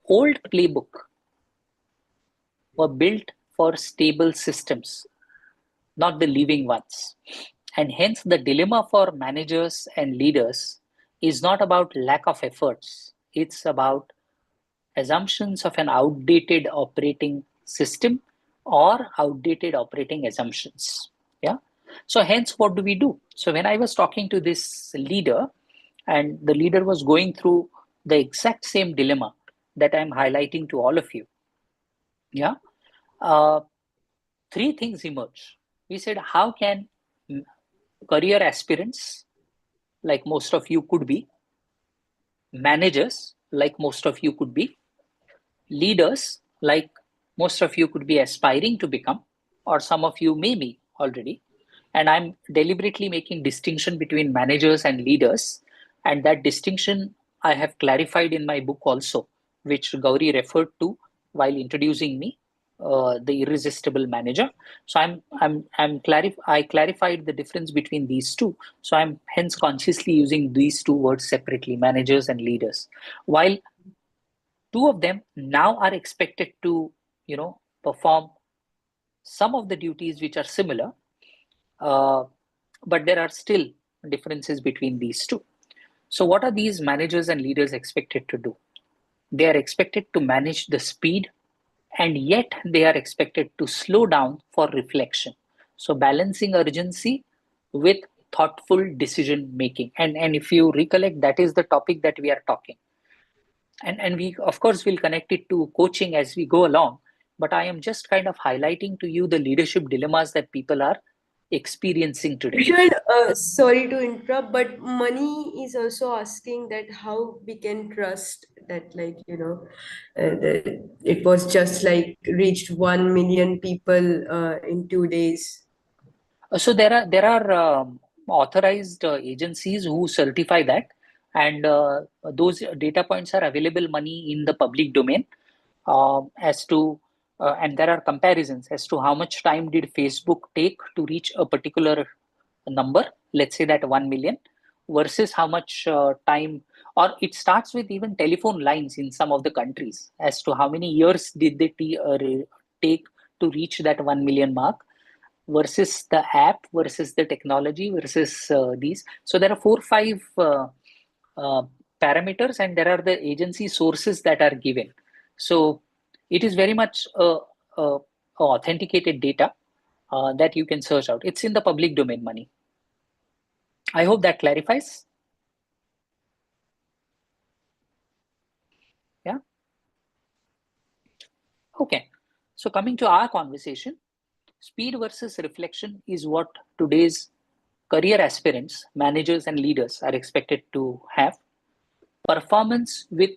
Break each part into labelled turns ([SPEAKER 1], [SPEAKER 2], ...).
[SPEAKER 1] old playbook were built for stable systems, not the living ones. And hence the dilemma for managers and leaders is not about lack of efforts. It's about assumptions of an outdated operating system or outdated operating assumptions. Yeah. So hence, what do we do? So when I was talking to this leader, and the leader was going through the exact same dilemma that I'm highlighting to all of you. Yeah. Three things emerge. We said, how can career aspirants, like most of you could be, managers, like most of you could be, leaders, like most of you could be aspiring to become, or some of you may be already. And I'm deliberately making distinction between managers and leaders. And that distinction I have clarified in my book also, which Gauri referred to while introducing me, The Irresistible Manager. So I clarified the difference between these two. So I'm hence consciously using these two words separately, managers and leaders. While two of them now are expected to, perform some of the duties which are similar, but there are still differences between these two. So what are these managers and leaders expected to do? They are expected to manage the speed, and yet they are expected to slow down for reflection. So balancing urgency with thoughtful decision making. And if you recollect, that is the topic that we are talking. And we, of course, will connect it to coaching as we go along. But I am just kind of highlighting to you the leadership dilemmas that people are experiencing today.
[SPEAKER 2] Vishal, sorry to interrupt, but money is also asking that how we can trust that, that it was just like reached 1 million people in 2 days.
[SPEAKER 1] So there are authorized agencies who certify that, and those data points are available money in the public domain, as to and there are comparisons as to how much time did Facebook take to reach a particular number, let's say that 1 million, versus how much time, or it starts with even telephone lines in some of the countries, as to how many years did they take to reach that 1 million mark, versus the app, versus the technology, versus these. So there are 4 5 uh, parameters, and there are the agency sources that are given. So it is very much authenticated data that you can search out. It's in the public domain, money. I hope that clarifies. Yeah. Okay. So coming to our conversation, speed versus reflection is what today's career aspirants, managers, and leaders are expected to have. Performance with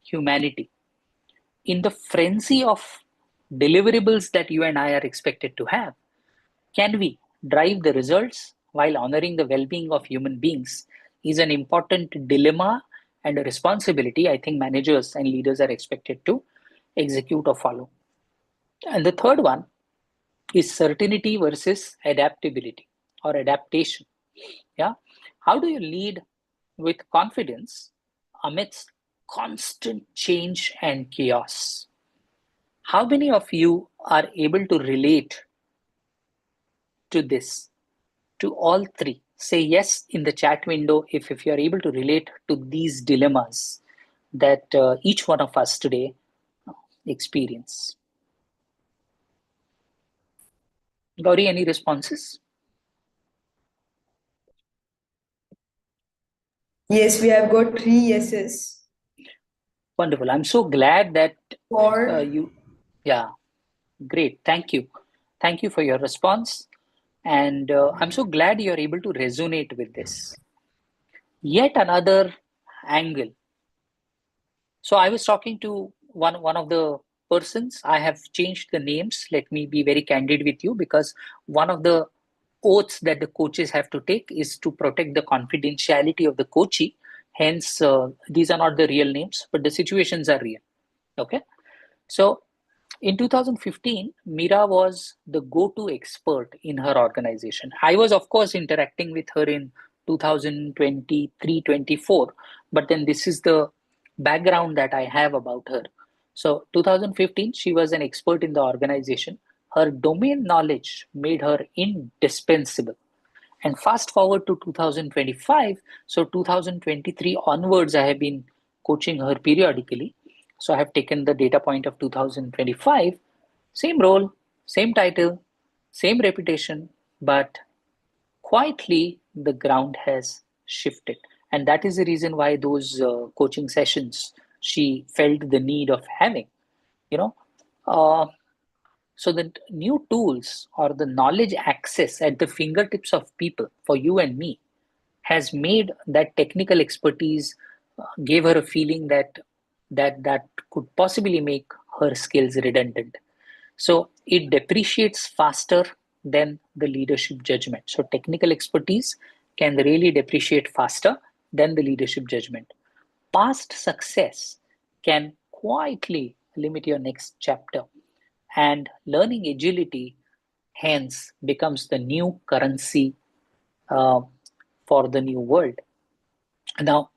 [SPEAKER 1] humanity. In the frenzy of deliverables that you and I are expected to have, can we drive the results while honoring the well being of human beings? Is an important dilemma and a responsibility I think managers and leaders are expected to execute or follow. And the third one is certainty versus adaptability or adaptation. Yeah. How do you lead with confidence amidst constant change and chaos? How many of you are able to relate to this, to all three? Say yes in the chat window if you are able to relate to these dilemmas that each one of us today experience. Gauri, any responses?
[SPEAKER 2] Yes, we have got 3 yeses.
[SPEAKER 1] Wonderful. I'm so glad that
[SPEAKER 2] Four.
[SPEAKER 1] yeah, great. Thank you. Thank you for your response. And I'm so glad you're able to resonate with this. Yet another angle. So I was talking to one of the persons. I have changed the names. Let me be very candid with you, because one of the oaths that the coaches have to take is to protect the confidentiality of the coachee. Hence, these are not the real names, but the situations are real. Okay. So in 2015, Mira was the go-to expert in her organization. I was, of course, interacting with her in 2023-24, but then this is the background that I have about her. So 2015, she was an expert in the organization. Her domain knowledge made her indispensable. And fast forward to 2025, so 2023 onwards, I have been coaching her periodically. So I have taken the data point of 2025, same role, same title, same reputation, but quietly the ground has shifted. And that is the reason why those coaching sessions she felt the need of having, you know. Uh, so the new tools or the knowledge access at the fingertips of people for you and me has made that technical expertise, gave her a feeling that could possibly make her skills redundant. So it depreciates faster than the leadership judgment. So technical expertise can really depreciate faster than the leadership judgment. Past success can quietly limit your next chapter, and learning agility hence becomes the new currency uh, for the new world. Now,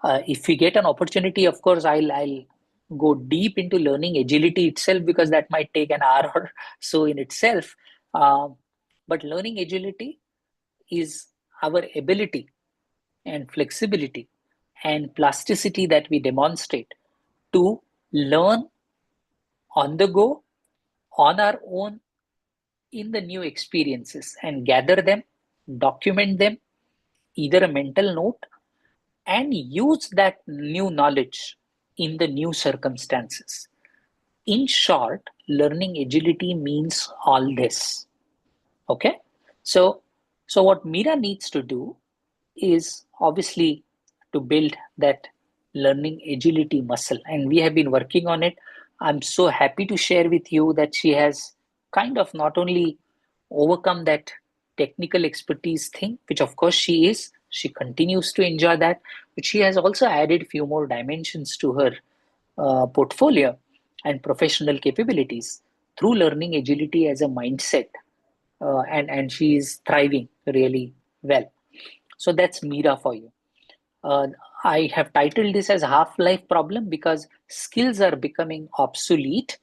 [SPEAKER 1] if we get an opportunity, of course, I'll go deep into learning agility itself, because that might take an hour or so in itself. Uh, but learning agility is our ability and flexibility and plasticity that we demonstrate to learn on the go, on our own, in the new experiences, and gather them, document them, either a mental note, and use that new knowledge in the new circumstances. In short, learning agility means all this. Okay? So, so what Mira needs to do is obviously to build that learning agility muscle, and we have been working on it. I'm so happy to share with you that she has kind of not only overcome that technical expertise thing, which of course she continues to enjoy that, but she has also added few more dimensions to her portfolio and professional capabilities through learning agility as a mindset, and she is thriving really well. So that's Mira for you. Uh, I have titled this as half-life problem because skills are becoming obsolete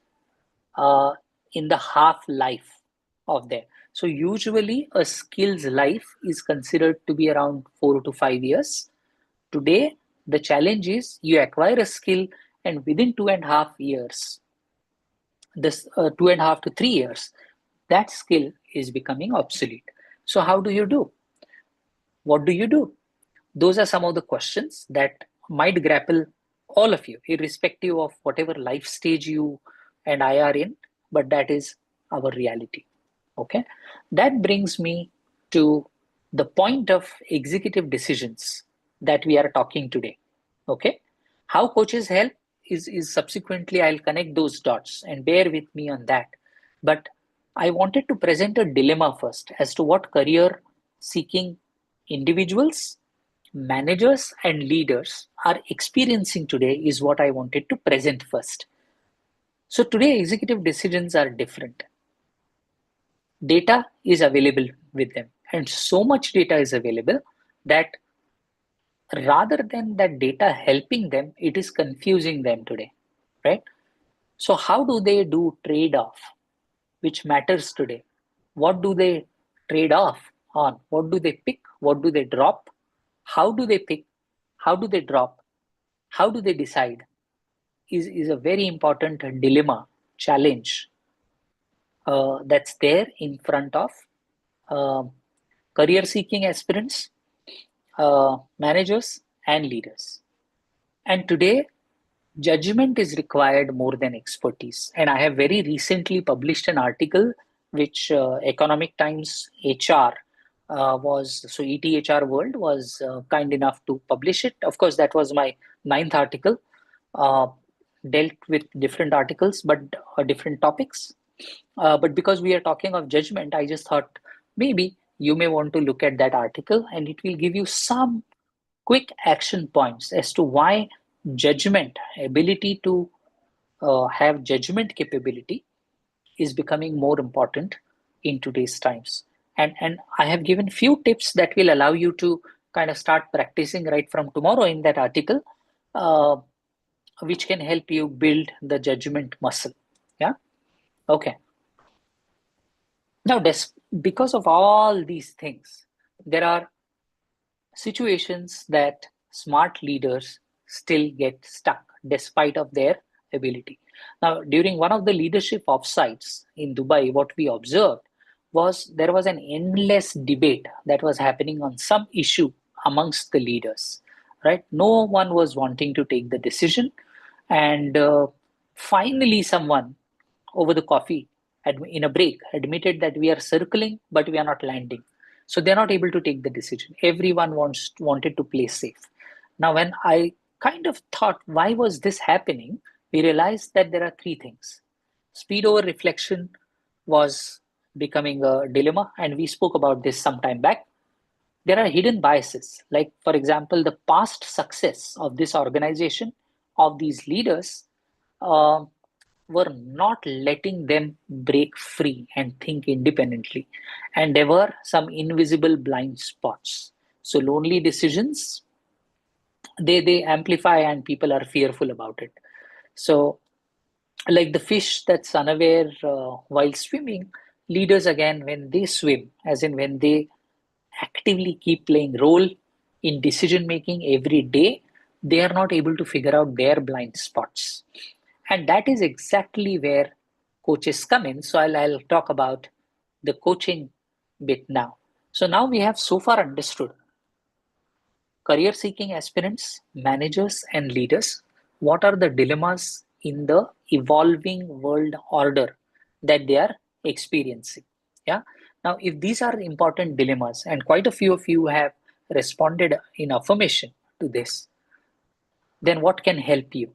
[SPEAKER 1] uh, in the half-life of them. So usually a skill's life is considered to be around 4 to 5 years. Today, the challenge is you acquire a skill, and within 2.5 years, this 2.5 to 3 years, that skill is becoming obsolete. So how do you do? What do you do? Those are some of the questions that might grapple all of you, irrespective of whatever life stage you and I are in, but that is our reality. Okay. That brings me to the point of executive decisions that we are talking today. Okay. How coaches help is subsequently, I'll connect those dots, and bear with me on that. But I wanted to present a dilemma first as to what career seeking individuals, managers, and leaders are experiencing today is what I wanted to present first. So today, executive decisions are different. Data is available with them, and so much data is available that rather than that data helping them, it is confusing them today, right? So how do they do trade-off, which matters today? What do they trade off on? What do they pick? What do they drop? How do they pick? How do they drop? How do they decide? Is a very important dilemma, challenge that's there in front of uh, career seeking aspirants, managers, and leaders. And today, judgment is required more than expertise. And I have very recently published an article which Economic Times HR was, so ETHR World was kind enough to publish it. Of course, that was my ninth article, uh, dealt with different articles, but different topics. But because we are talking of judgment, I just thought maybe you may want to look at that article, and it will give you some quick action points as to why judgment, ability to have judgment capability, is becoming more important in today's times. And I have given few tips that will allow you to kind of start practicing right from tomorrow in that article. Uh, which can help you build the judgment muscle. Yeah. Okay. Now, because of all these things, there are situations that smart leaders still get stuck despite of their ability. Now, during one of the leadership offsites in Dubai, what we observed was there was an endless debate that was happening on some issue amongst the leaders, right? No one was wanting to take the decision, and finally someone over the coffee in a break admitted that we are circling but we are not landing, so they're not able to take the decision. Everyone wanted to play safe. Now when I kind of thought why was this happening, we realized that there are three things. Speed over reflection was becoming a dilemma, and we spoke about this some time back. There are hidden biases, like for example the past success of this organization, of these leaders, uh, were not letting them break free and think independently. And there were some invisible blind spots. So lonely decisions, they amplify and people are fearful about it. So like the fish that's unaware while swimming, leaders again, when they swim, as in when they actively keep playing role in decision making every day, they are not able to figure out their blind spots. And that is exactly where coaches come in. So I'll talk about the coaching bit now. So now we have so far understood career seeking aspirants, managers, and leaders. What are the dilemmas in the evolving world order that they are experiencing? Yeah. Now, if these are important dilemmas, and quite a few of you have responded in affirmation to this, then what can help you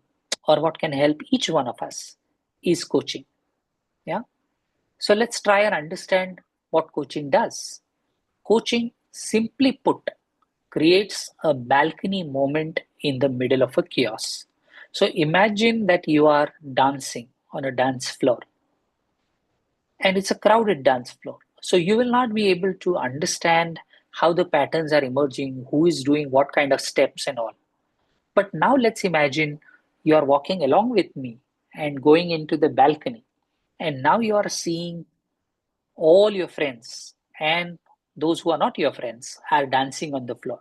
[SPEAKER 1] or what can help each one of us is coaching. Yeah. So let's try and understand what coaching does. Coaching, simply put, creates a balcony moment in the middle of a chaos. So imagine that you are dancing on a dance floor and it's a crowded dance floor. So you will not be able to understand how the patterns are emerging, who is doing what kind of steps and all. But now let's imagine you are walking along with me and going into the balcony, and now you are seeing all your friends and those who are not your friends are dancing on the floor.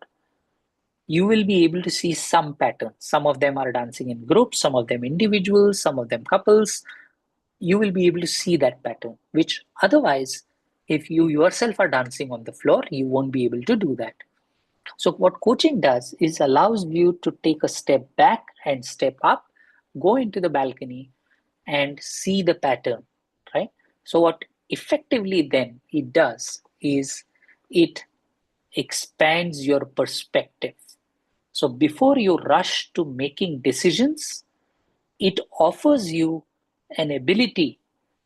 [SPEAKER 1] You will be able to see some patterns. Some of them are dancing in groups, some of them individuals, some of them couples. You will be able to see that pattern, which otherwise, if you yourself are dancing on the floor, you won't be able to do that. So, what coaching does is allows you to take a step back and step up, go into the balcony and see the pattern, right? So, what effectively then it does is it expands your perspective. So before you rush to making decisions, it offers you an ability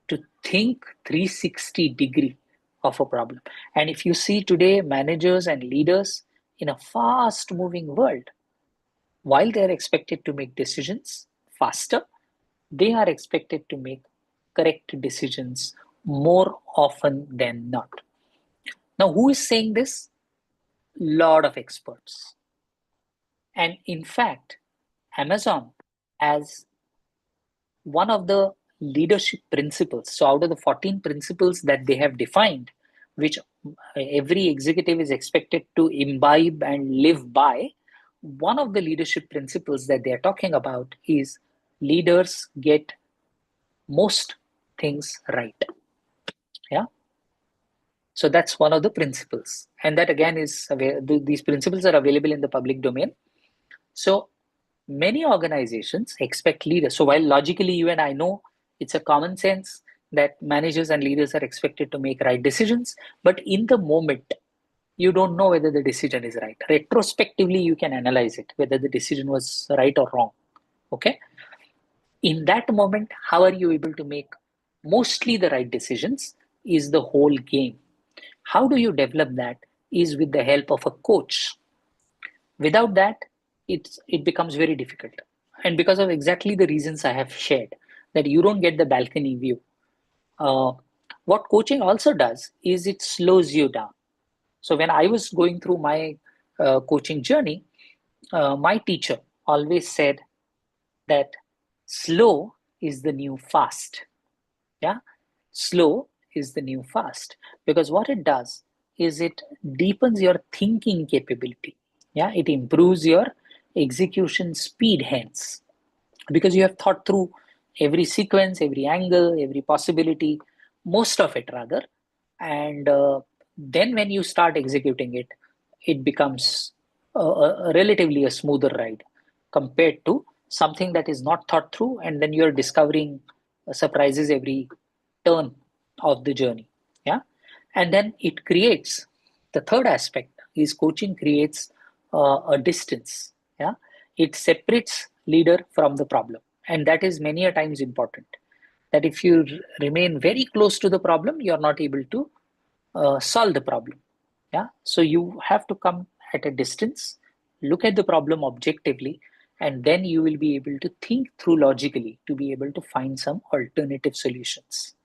[SPEAKER 1] to think 360-degree of a problem. And if you see today managers and leaders in a fast moving world, while they're expected to make decisions faster, they are expected to make correct decisions more often than not. Now, who is saying this? Lot of experts. And in fact, Amazon has one of the leadership principles. So, out of the 14 principles that they have defined, which every executive is expected to imbibe and live by, one of the leadership principles that they are talking about is leaders get most things right. Yeah. So, that's one of the principles. And that again is these principles are available in the public domain. So, many organizations expect leaders. So while logically you and I know it's a common sense that managers and leaders are expected to make right decisions, but in the moment, you don't know whether the decision is right. Retrospectively, you can analyze it, whether the decision was right or wrong. Okay. In that moment, how are you able to make mostly the right decisions is the whole game. How do you develop that is with the help of a coach. Without that, it becomes very difficult. And because of exactly the reasons I have shared, that you don't get the balcony view. Uh, what coaching also does is it slows you down. So when I was going through my coaching journey, my teacher always said that slow is the new fast. Yeah, slow is the new fast, because what it does is it deepens your thinking capability. Yeah, it improves your execution speed, hence, because you have thought through every sequence, every angle, every possibility, most of it rather, and then when you start executing it, it becomes relatively a smoother ride compared to something that is not thought through, and then you're discovering surprises every turn of the journey. Yeah, and then it creates, the third aspect is coaching creates a distance. Yeah, it separates leader from the problem, and that is many a times important, that if you remain very close to the problem, you're not able to solve the problem. Yeah, so you have to come at a distance, look at the problem objectively, and then you will be able to think through logically to be able to find some alternative solutions.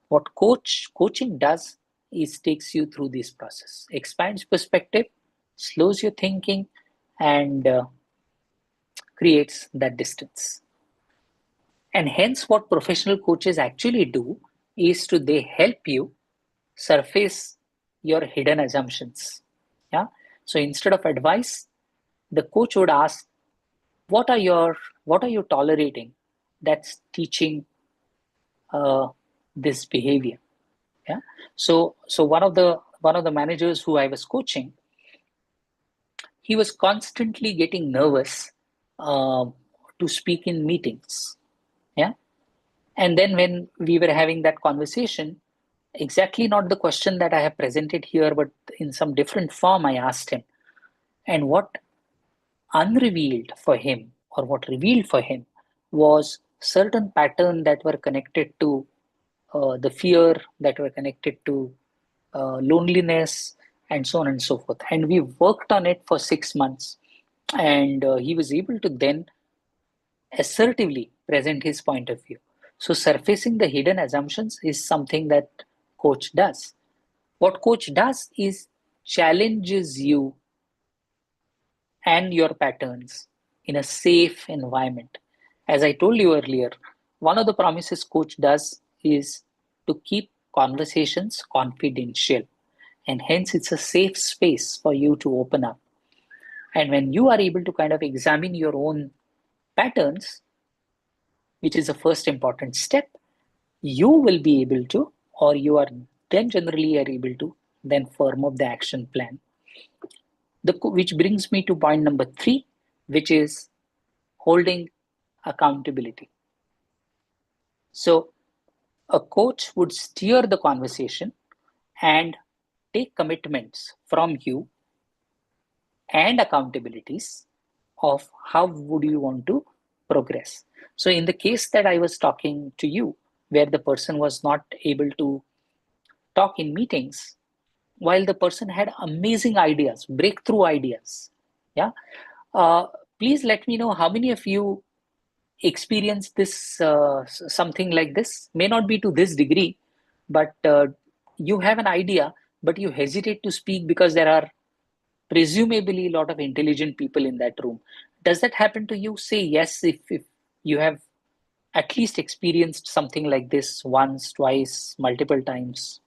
[SPEAKER 1] What coaching does is takes you through this process, expands perspective, slows your thinking, and creates that distance. And hence, what professional coaches actually do is to they help you surface your hidden assumptions. Yeah. So instead of advice, the coach would ask, what are your what are you tolerating that's teaching uh, this behavior? Yeah. So one of the managers who I was coaching, he was constantly getting nervous uh, to speak in meetings. Yeah. And then when we were having that conversation, exactly not the question that I have presented here, but in some different form, I asked him. And what unrevealed for him, or what revealed for him, was certain pattern that were connected to the fear, that were connected to loneliness, and so on and so forth. And we worked on it for 6 months, and he was able to then assertively present his point of view. So surfacing the hidden assumptions is something that coach does. What coach does is challenges you and your patterns in a safe environment. As I told you earlier, one of the promises coach does is to keep conversations confidential, and hence it's a safe space for you to open up. And when you are able to kind of examine your own patterns, which is the first important step, you will be able to, or you are then generally are able to then firm up the action plan. Which brings me to point number 3, which is holding accountability. So a coach would steer the conversation and take commitments from you and accountabilities of how would you want to progress. So in the case that I was talking to you, where the person was not able to talk in meetings, while the person had amazing ideas, breakthrough ideas. Yeah. Uh, Please let me know how many of you experience this, something like this. May not be to this degree, but you have an idea, but you hesitate to speak because there are presumably a lot of intelligent people in that room. Does that happen to you? Say yes if you have at least experienced something like this once, twice, multiple times.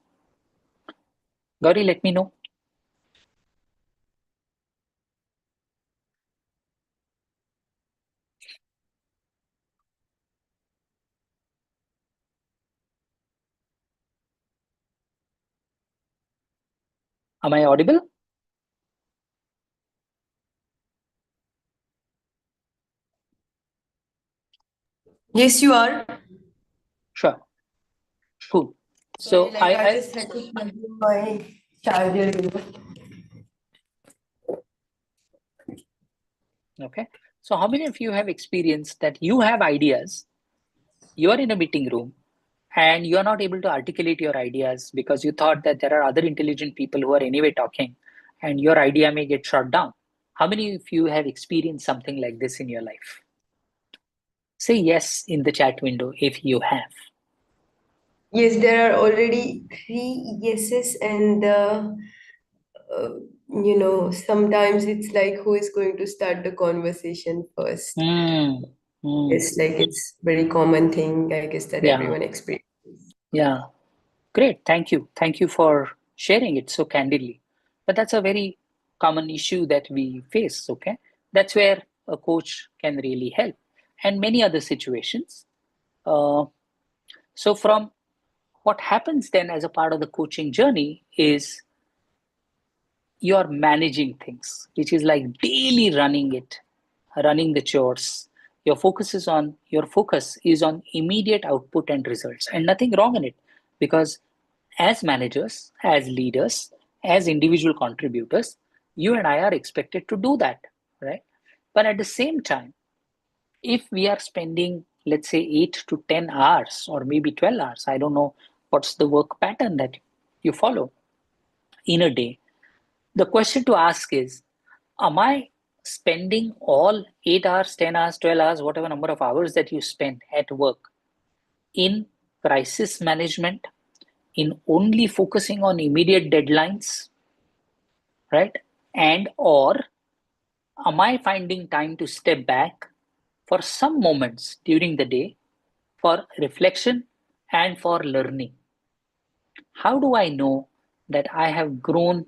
[SPEAKER 1] Gauri, let me know. Am I audible?
[SPEAKER 2] Yes, you are.
[SPEAKER 1] Sure. Cool.
[SPEAKER 2] Sorry,
[SPEAKER 1] So
[SPEAKER 2] like I just had to plug in my charger.
[SPEAKER 1] Okay. So how many of you have experienced that you have ideas, you are in a meeting room, and you are not able to articulate your ideas because you thought that there are other intelligent people who are anyway talking, and your idea may get shot down? How many of you have experienced something like this in your life? Say yes in the chat window if you have.
[SPEAKER 2] Yes, there are already 3 yeses, and uh, sometimes it's like who is going to start the conversation first.
[SPEAKER 1] Hmm.
[SPEAKER 2] It's like it's very common thing, I guess, that
[SPEAKER 1] Yeah,
[SPEAKER 2] everyone experiences.
[SPEAKER 1] yeah. Great. Thank you. Thank you for sharing it so candidly. But that's a very common issue that we face. Okay. That's where a coach can really help, and many other situations. Uh, so, from what happens then as a part of the coaching journey is you're managing things, which is like daily running it, running the chores. Your focus is on immediate output and results, and nothing wrong in it, because as managers, as leaders, as individual contributors, you and I are expected to do that, right? But at the same time, if we are spending, let's say, 8 to 10 hours or maybe 12 hours, I don't know what's the work pattern that you follow in a day, the question to ask is, am I spending all 8 hours, 10 hours, 12 hours, whatever number of hours that you spend at work in crisis management, in only focusing on immediate deadlines, right? And or am I finding time to step back for some moments during the day for reflection and for learning? How do I know that I have grown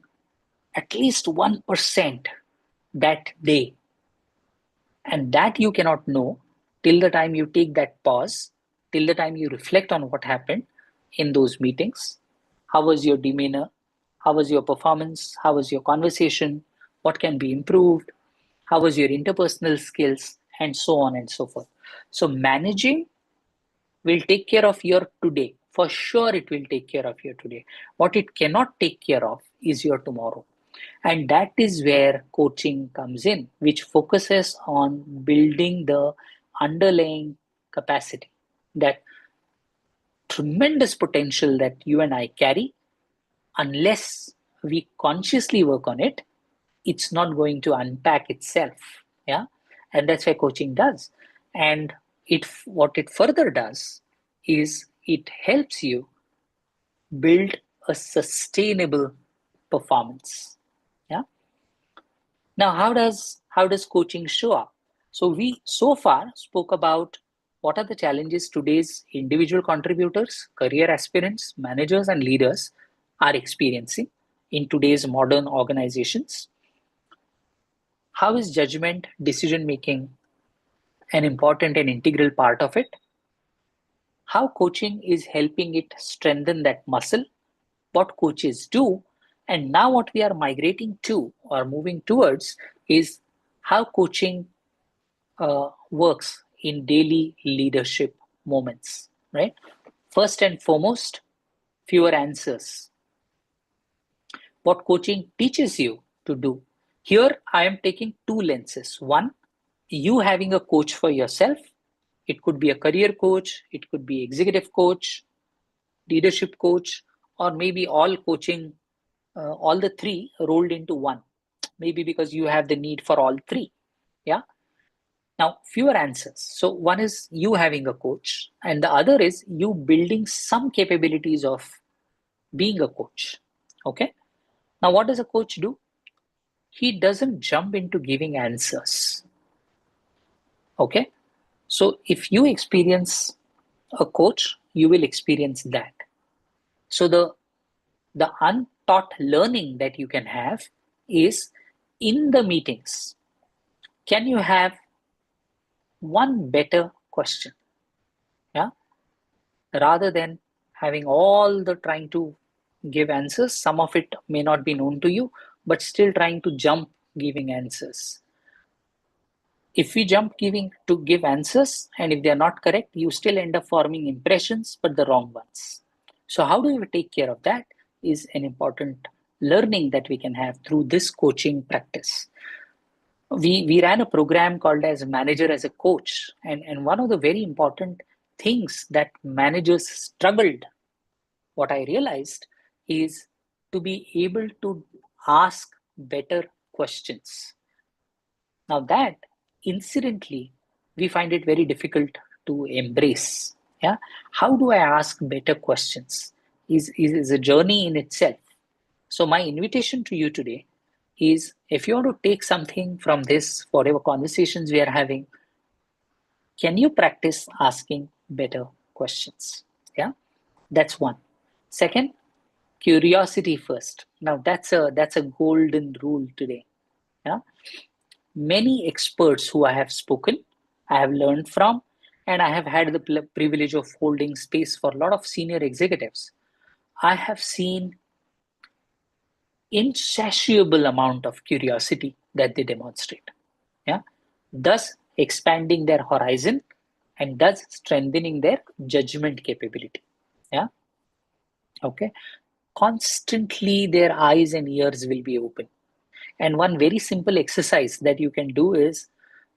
[SPEAKER 1] at least 1% that day? And that you cannot know till the time you take that pause, till the time you reflect on what happened in those meetings. How was your demeanor? How was your performance? How was your conversation? What can be improved? How was your interpersonal skills? And so on and so forth. So, managing will take care of your today. For sure, it will take care of your today. What it cannot take care of is your tomorrow. And that is where coaching comes in, which focuses on building the underlying capacity, that tremendous potential that you and I carry. Unless we consciously work on it, it's not going to unpack itself. Yeah. And that's where coaching does. And what it further does is it helps you build a sustainable performance. Yeah. Now, how does coaching show up? So we so far spoke about what are the challenges today's individual contributors, career aspirants, managers, and leaders are experiencing in today's modern organizations. How is judgment, decision making an important and integral part of it? How coaching is helping it strengthen that muscle, what coaches do, and now what we are migrating to or moving towards is how coaching works in daily leadership moments, right? First and foremost, fewer answers. What coaching teaches you to do. Here, I am taking two lenses. One, you having a coach for yourself. It could be a career coach, it could be executive coach, leadership coach, or maybe all coaching, all the three rolled into one. Maybe because you have the need for all three. Yeah. Now, fewer answers. So, one is you having a coach, and the other is you building some capabilities of being a coach. Okay. Now, what does a coach do? He doesn't jump into giving answers. Okay. So, if you experience a coach, you will experience that. So, the untaught learning that you can have is in the meetings. Can you have one better question? Yeah. Rather than having all the trying to give answers, some of it may not be known to you, but still trying to jump giving answers. If we jump giving to give answers, and if they are not correct, you still end up forming impressions, but the wrong ones. So, how do we take care of that is an important learning that we can have through this coaching practice. We ran a program called as Manager as a Coach, and one of the very important things that managers struggled, what I realized is to be able to ask better questions. Now, that incidentally, we find it very difficult to embrace. Yeah. How do I ask better questions? Is a journey in itself. So, my invitation to you today is if you want to take something from this, whatever conversations we are having, Can you practice asking better questions? Yeah, that's one. Second, curiosity first. Now that's a golden rule today. Yeah, many experts who I have spoken, I have learned from, and I have had the privilege of holding space for a lot of senior executives. I have seen insatiable amount of curiosity that they demonstrate. Yeah, thus expanding their horizon and thus strengthening their judgment capability. Yeah, okay. Constantly their eyes and ears will be open. And one very simple exercise that you can do is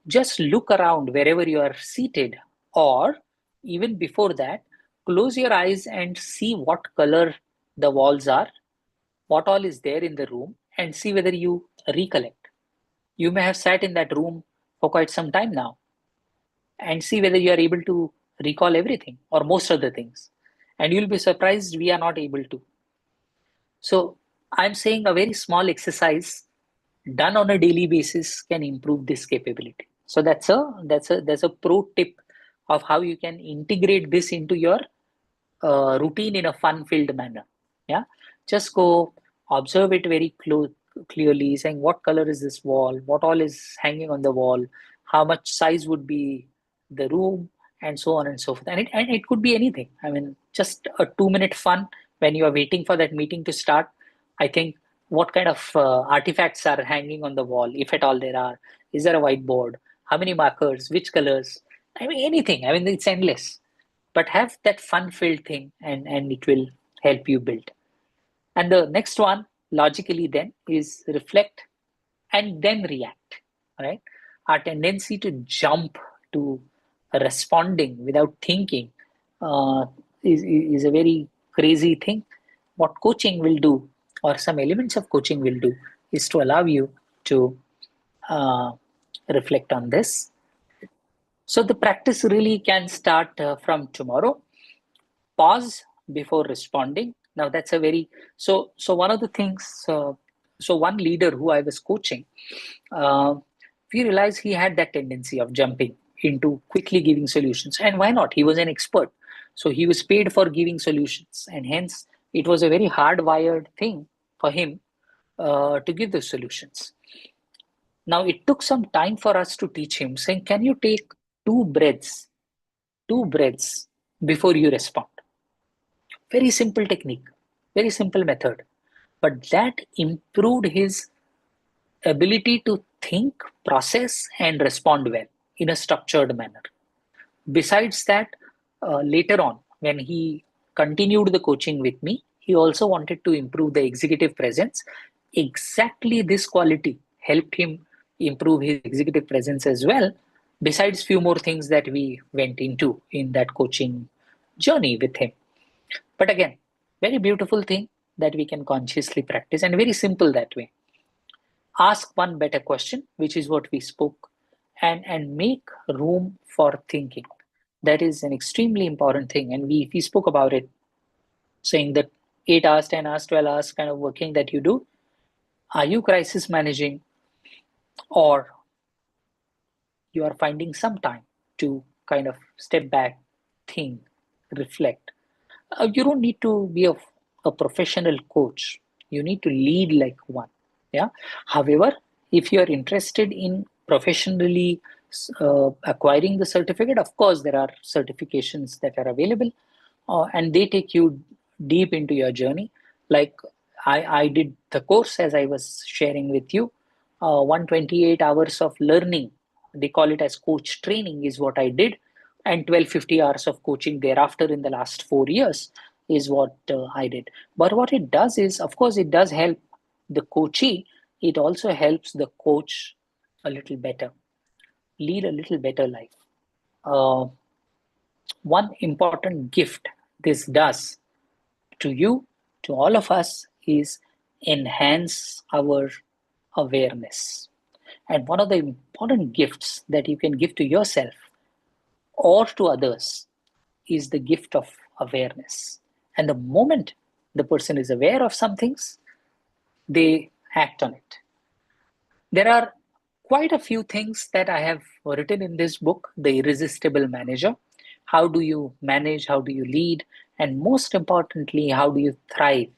[SPEAKER 1] just look around wherever you are seated, or even before that, close your eyes and see what color the walls are, what all is there in the room, and see whether you recollect. You may have sat in that room for quite some time now, and see whether you are able to recall everything or most of the things. And you'll be surprised we are not able to. So I'm saying a very small exercise done on a daily basis can improve this capability. So that's a pro tip of how you can integrate this into your routine in a fun-filled manner. Yeah, just go observe it very clearly, saying what color is this wall, what all is hanging on the wall, how much size would be the room, and so on and so forth. And it could be anything. I mean, just a 2 minute fun when you are waiting for that meeting to start. I think what kind of artifacts are hanging on the wall, if at all there are. Is there a whiteboard? How many markers? Which colors? I mean, anything. I mean, it's endless, but have that fun filled thing, and it will help you build. And the next one logically then is reflect and then react. Right, our tendency to jump to responding without thinking uh, is a very crazy thing. What coaching will do, or some elements of coaching will do, is to allow you to uh, reflect on this. So the practice really can start from tomorrow. Pause before responding. Now that's a very, so one of the things, so one leader who I was coaching, uh, we realized he had that tendency of jumping into quickly giving solutions. And why not? He was an expert, so he was paid for giving solutions, and hence it was a very hardwired thing for him to give the solutions. Now it took some time for us to teach him, saying, can you take two breaths, two breaths before you respond? Very simple technique, very simple method. But that improved his ability to think, process, and respond well in a structured manner. Besides that, later on, when he continued the coaching with me, he also wanted to improve the executive presence. Exactly this quality helped him improve his executive presence as well, besides few more things that we went into in that coaching journey with him. But again, very beautiful thing that we can consciously practice, and very simple that way. Ask one better question, which is what we spoke, and make room for thinking. That is an extremely important thing. And we spoke about it, saying that 8 hours, 10 hours, 12 hours kind of working that you do, are you crisis managing, or you are finding some time to kind of step back, think, reflect? You don't need to be a professional coach. You need to lead like one. Yeah. However, if you are interested in professionally acquiring the certificate, of course, there are certifications that are available, and they take you deep into your journey. Like I did the course, as I was sharing with you, 128 hours of learning. They call it as coach training, is what I did, and 1250 hours of coaching thereafter in the last 4 years is what I did. But what it does is, of course, it does help the coachee. It also helps the coach a little better, lead a little better life. Uh, One important gift this does to you, to all of us, is enhance our awareness. And one of the important gifts that you can give to yourself or to others is the gift of awareness. And the moment the person is aware of some things, they act on it. There are quite a few things that I have written in this book, The Irresistible Manager. How do you manage? How do you lead? And most importantly, how do you thrive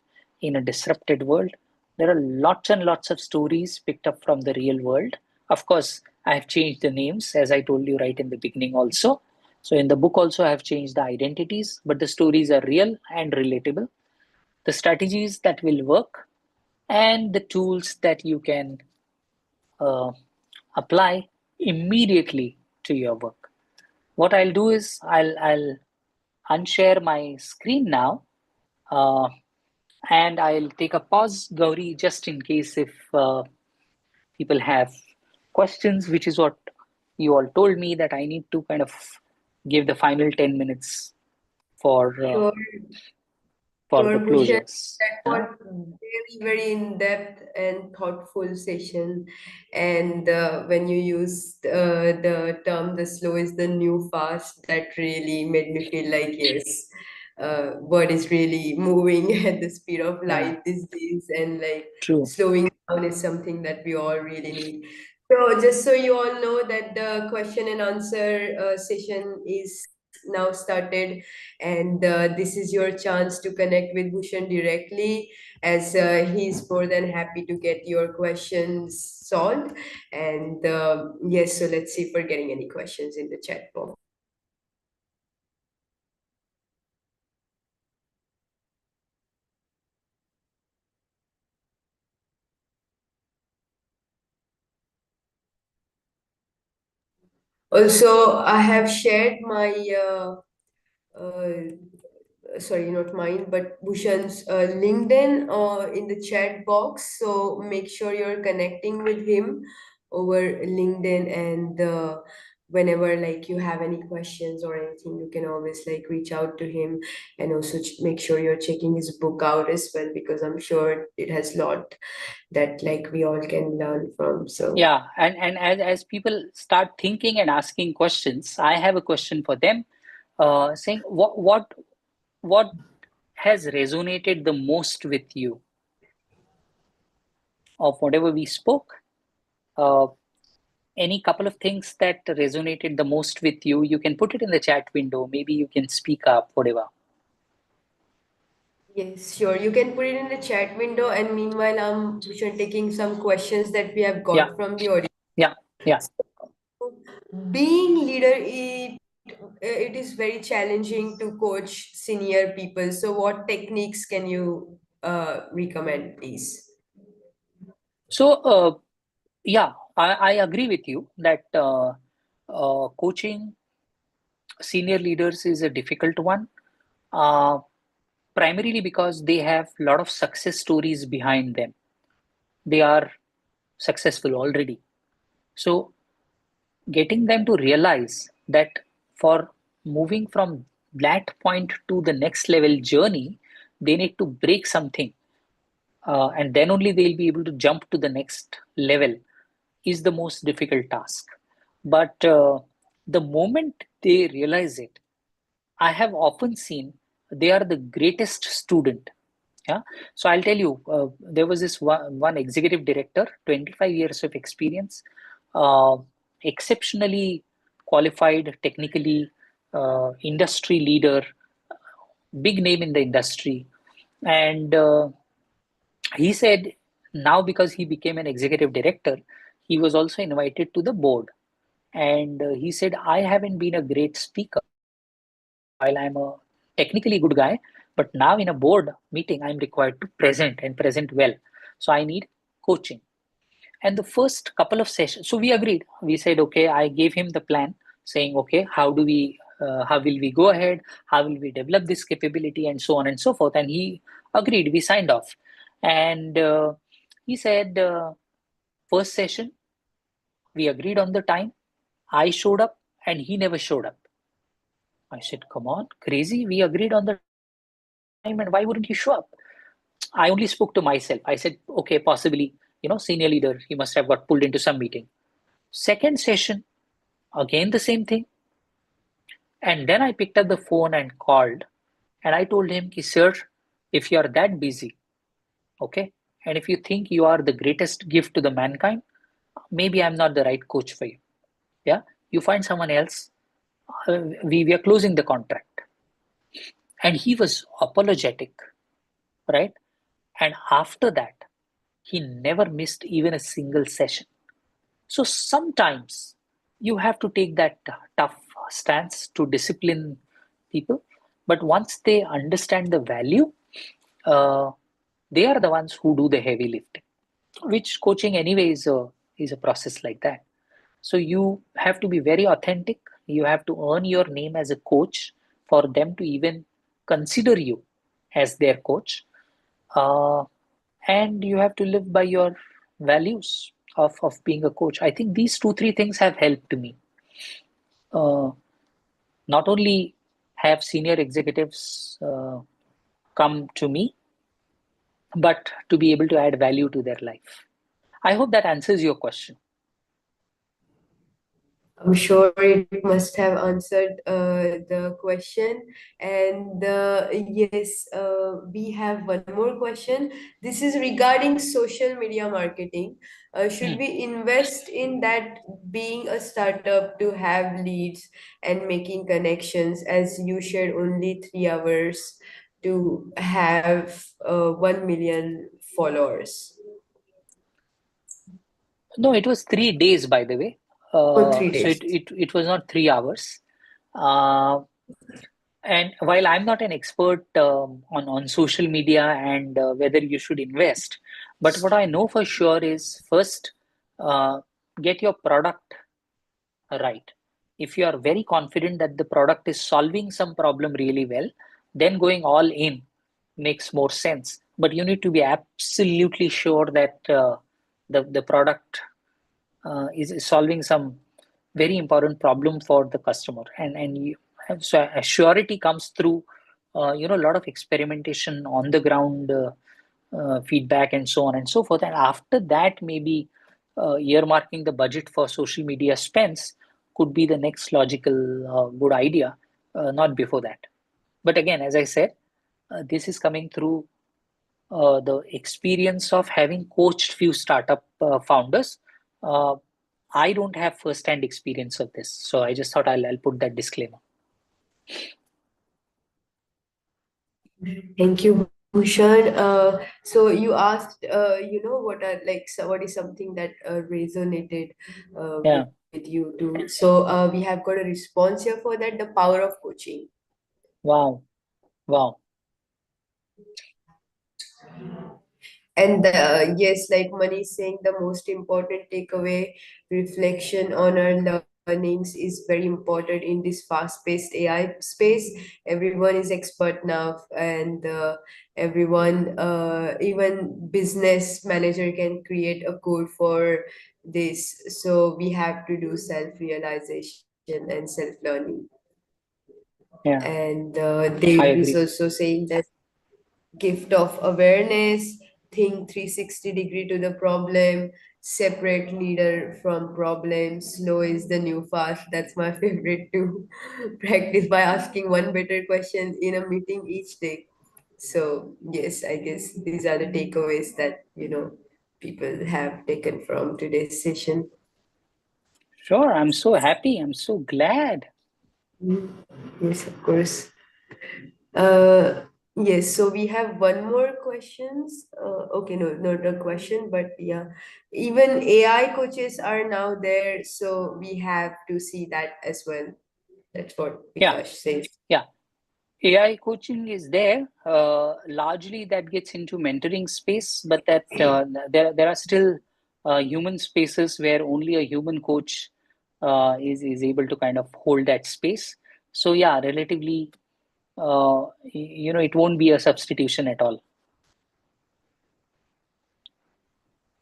[SPEAKER 1] in a disrupted world? There are lots and lots of stories picked up from the real world. Of course, I have changed the names, as I told you right in the beginning also. So in the book also, I have changed the identities, but the stories are real and relatable. The strategies that will work and the tools that you can uh, apply immediately to your work. What I'll do is I'll unshare my screen now, uh, and I'll take a pause, Gauri, just in case if people have questions, which is what you all told me that I need to kind of give the final 10 minutes for uh,
[SPEAKER 2] Sure,
[SPEAKER 1] for
[SPEAKER 2] sure,
[SPEAKER 1] the
[SPEAKER 2] Bhushan.
[SPEAKER 1] closures.
[SPEAKER 2] That was very, very in-depth and thoughtful session. And when you used the term "the slow is the new fast," that really made me feel like yes, world is really moving at the speed of
[SPEAKER 1] Yeah,
[SPEAKER 2] light these days, and like
[SPEAKER 1] true.
[SPEAKER 2] slowing down is something that we all really need. So just so you all know that the question and answer session is now started, and this is your chance to connect with Bhushan directly, as he's more than happy to get your questions solved. And yes, so let's see if we're getting any questions in the chat box. Also, I have shared my sorry, not mine, but Bhushan's LinkedIn in the chat box. So make sure you're connecting with him over LinkedIn, and whenever like you have any questions or anything, you can always like reach out to him, and also make sure you're checking his book out as well, because I'm sure it has a lot that like we all can learn from. So
[SPEAKER 1] Yeah, and as people start thinking and asking questions, I have a question for them, saying what has resonated the most with you of whatever we spoke? Uh, any couple of things that resonated the most with you? You can put it in the chat window. Maybe you can speak up, whatever.
[SPEAKER 2] yes, sure. You can put it in the chat window, and meanwhile, I'm Bhushan taking some questions that we have
[SPEAKER 1] Yeah,
[SPEAKER 2] got from the audience.
[SPEAKER 1] yeah, yeah.
[SPEAKER 2] Being leader, it is very challenging to coach senior people. So, what techniques can you recommend, please?
[SPEAKER 1] So, yeah, I agree with you that coaching senior leaders is a difficult one. Uh, Primarily because they have a lot of success stories behind them. They are successful already. So, getting them to realize that for moving from that point to the next level journey, they need to break something, and then only they'll be able to jump to the next level is the most difficult task. But the moment they realize it, I have often seen they are the greatest student. Yeah. So I'll tell you, there was this one executive director, 25 years of experience, uh, exceptionally qualified, technically, industry leader, big name in the industry. And he said now because he became an executive director, he was also invited to the board. And he said, I haven't been a great speaker while I'm a technically good guy, but now in a board meeting, I'm required to present and present well. So I need coaching. And the first couple of sessions, so we agreed. We said, okay, I gave him the plan saying, okay, how will we go ahead? How will we develop this capability and so on and so forth? And he agreed, we signed off. And he said, first session, we agreed on the time. I showed up and he never showed up. I said, come on, crazy. We agreed on the time and why wouldn't you show up? I only spoke to myself. I said, okay, possibly, senior leader, he must have got pulled into some meeting. Second session, again the same thing. And then I picked up the phone and called. And I told him, sir, if you are that busy, okay, and if you think you are the greatest gift to the mankind, maybe I'm not the right coach for you. Yeah, you find someone else. We are closing the contract. And he was apologetic, right? And after that, he never missed even a single session. So sometimes you have to take that tough stance to discipline people. But once they understand the value, uh, they are the ones who do the heavy lifting, which coaching anyway is a process like that. So you have to be very authentic. You have to earn your name as a coach for them to even consider you as their coach. Uh, and you have to live by your values of being a coach. I think these two, three things have helped me. Uh, Not only have senior executives come to me, but to be able to add value to their life. I hope that answers your question.
[SPEAKER 2] I'm sure it must have answered the question. And yes, we have one more question. This is regarding social media marketing. Should
[SPEAKER 1] Hmm.
[SPEAKER 2] we invest in that, being a startup, to have leads and making connections, as you shared only 3 hours to have 1 million followers?
[SPEAKER 1] No, it was 3 days, by the way.
[SPEAKER 2] Oh, three
[SPEAKER 1] So
[SPEAKER 2] days.
[SPEAKER 1] it was not 3 hours. Uh, and while I'm not an expert on social media and whether you should invest, but what I know for sure is first, uh, get your product right. If you are very confident that the product is solving some problem really well, then going all in makes more sense. But you need to be absolutely sure that the product is solving some very important problem for the customer, and so a surety comes through a lot of experimentation on the ground, feedback, and so on and so forth. And after that, maybe earmarking the budget for social media spends could be the next logical good idea, not before that. But again, as I said, this is coming through the experience of having coached few startup founders. Uh, I don't have first-hand experience of this, so I just thought I'll put that disclaimer.
[SPEAKER 2] Thank you, Bhushan. So you asked, what are like, so what is something that resonated
[SPEAKER 1] Yeah.
[SPEAKER 2] with you too? So we have got a response here for that: the power of coaching.
[SPEAKER 1] Wow. Wow.
[SPEAKER 2] And yes, like Mani is saying, the most important takeaway, reflection on our learnings is very important in this fast-paced AI space. Everyone is expert now, and everyone, even business manager can create a code for this. So we have to do self-realization and self-learning.
[SPEAKER 1] Yeah,
[SPEAKER 2] And Dave
[SPEAKER 1] I
[SPEAKER 2] is
[SPEAKER 1] agree.
[SPEAKER 2] also saying that gift of awareness, think 360-degree to the problem, separate leader from problem, slow is the new fast. That's my favorite too. Practice by asking one better question in a meeting each day. So yes, I guess these are the takeaways that people have taken from today's session.
[SPEAKER 1] Sure, I'm so happy. I'm so glad.
[SPEAKER 2] Mm. Yes, of course. Uh, yes, so we have one more questions. Okay, no, not a question, but yeah, even AI coaches are now there, so we have to see that as well. That's what
[SPEAKER 1] Yeah,
[SPEAKER 2] Bikash says.
[SPEAKER 1] yeah. AI coaching is there. Largely, that gets into mentoring space, but that there are still human spaces where only a human coach is able to kind of hold that space. So yeah, relatively, it won't be a substitution at all.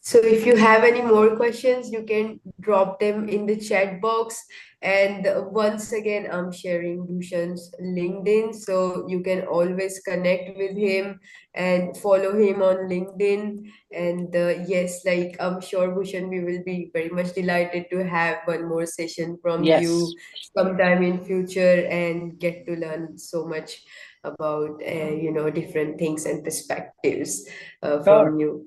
[SPEAKER 2] So if you have any more questions, you can drop them in the chat box. And once again, I'm sharing Bhushan's LinkedIn, so you can always connect with him and follow him on LinkedIn. And yes, like I'm sure Bhushan, we will be very much delighted to have one more session from
[SPEAKER 1] Yes,
[SPEAKER 2] you sometime in future and get to learn so much about different things and perspectives
[SPEAKER 1] sure.
[SPEAKER 2] from you.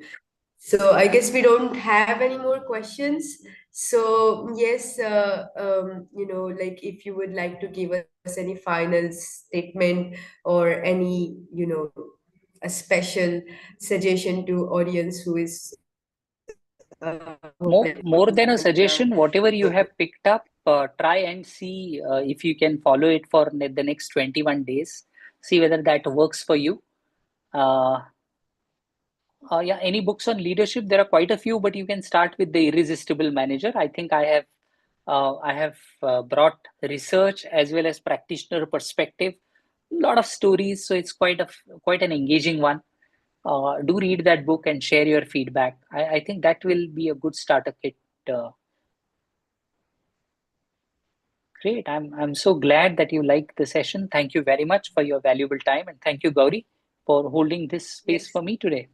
[SPEAKER 2] So I guess we don't have any more questions. So yes, like if you would like to give us any final statement or any, a special suggestion to audience who is
[SPEAKER 1] More than a suggestion, whatever you have picked up, try and see if you can follow it for the next 21 days. See whether that works for you. Uh, yeah, any books on leadership? There are quite a few, but you can start with The Irresistible Manager. I think I have brought research as well as practitioner perspective. A lot of stories, so it's quite an engaging one. Do read that book and share your feedback. I think that will be a good starter kit. Uh, Great. I'm so glad that you liked the session. Thank you very much for your valuable time, and thank you, Gauri, for holding this space
[SPEAKER 2] yes.
[SPEAKER 1] for me today.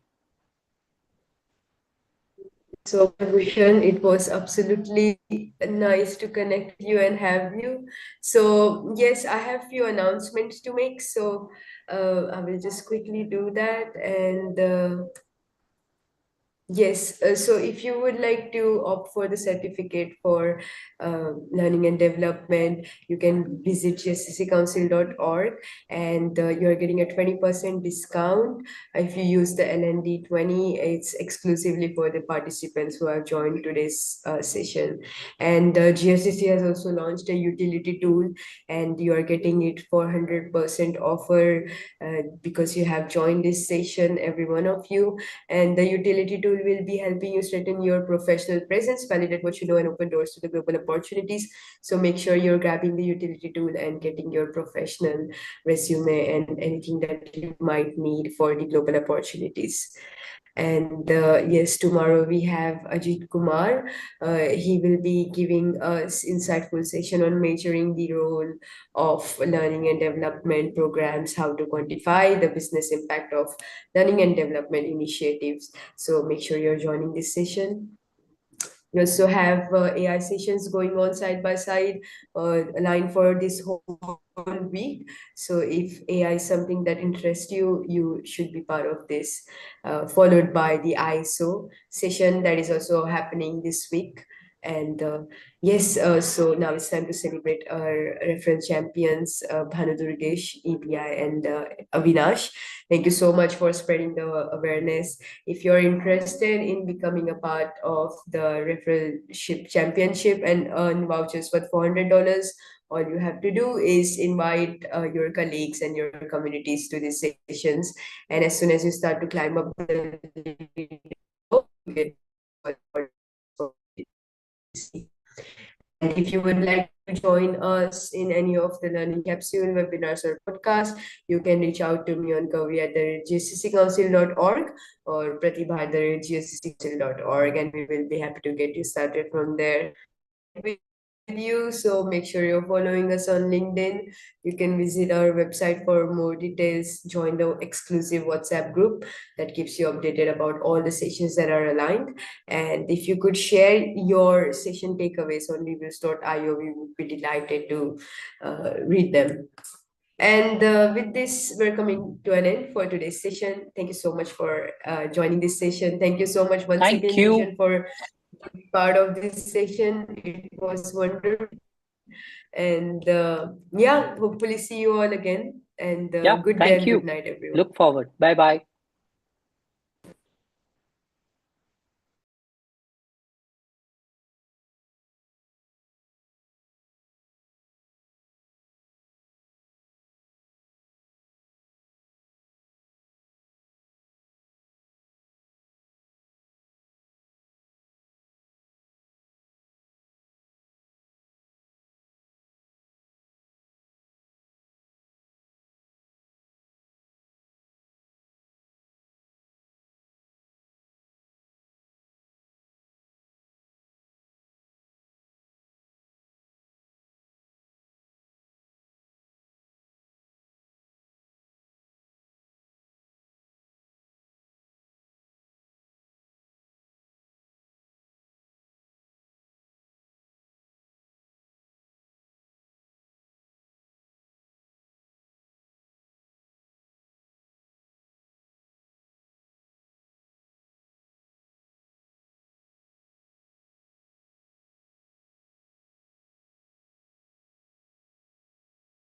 [SPEAKER 2] So, Bhushan, it was absolutely nice to connect with you and have you. So, yes, I have few announcements to make. So, I will just quickly do that. And yes, so if you would like to opt for the certificate for learning and development, you can visit gsccouncil.org, and you're getting a 20% discount if you use the LND20. It's exclusively for the participants who have joined today's session. And GSDC has also launched a utility tool, and you are getting it for 100% offer because you have joined this session, every one of you. And the utility tool will be helping you strengthen your professional presence, validate what you know, and open doors to the global opportunities. So make sure you're grabbing the utility tool and getting your professional resume and anything that you might need for the global opportunities. And yes, tomorrow we have Ajit Kumar. He will be giving us insightful session on measuring the role of learning and development programs, how to quantify the business impact of learning and development initiatives. So make sure you're joining this session. We also have AI sessions going on side by side, aligned for this whole week. So if AI is something that interests you, you should be part of this. Followed by the ISO session that is also happening this week. And yes, so now it's time to celebrate our reference champions, Bhanu Durgesh, EBI, and Avinash. Thank you so much for spreading the awareness. If you're interested in becoming a part of the referralship championship and earn vouchers worth $400, all you have to do is invite your colleagues and your communities to these sessions. And as soon as you start to climb up the you get and if you would like to join us in any of the learning capsule webinars or podcasts, you can reach out to me on gauri@gsccouncil.org or pratibha@gsccouncil.org, and we will be happy to get you started from there. With you, so make sure you're following us on LinkedIn. You can visit our website for more details, join the exclusive WhatsApp group that keeps you updated about all the sessions that are aligned. And if you could share your session takeaways on reviews.io, we would be delighted to read them. And with this, we're coming to an end for today's session. Thank you so much for joining this session. Thank you so much once
[SPEAKER 1] Thank
[SPEAKER 2] again,
[SPEAKER 1] you.
[SPEAKER 2] Bhushan, for being part of this session. It was wonderful. And yeah, hopefully see you all again. And
[SPEAKER 1] Yeah,
[SPEAKER 2] good day
[SPEAKER 1] thank
[SPEAKER 2] and good
[SPEAKER 1] you.
[SPEAKER 2] night, everyone.
[SPEAKER 1] Look forward. Bye bye.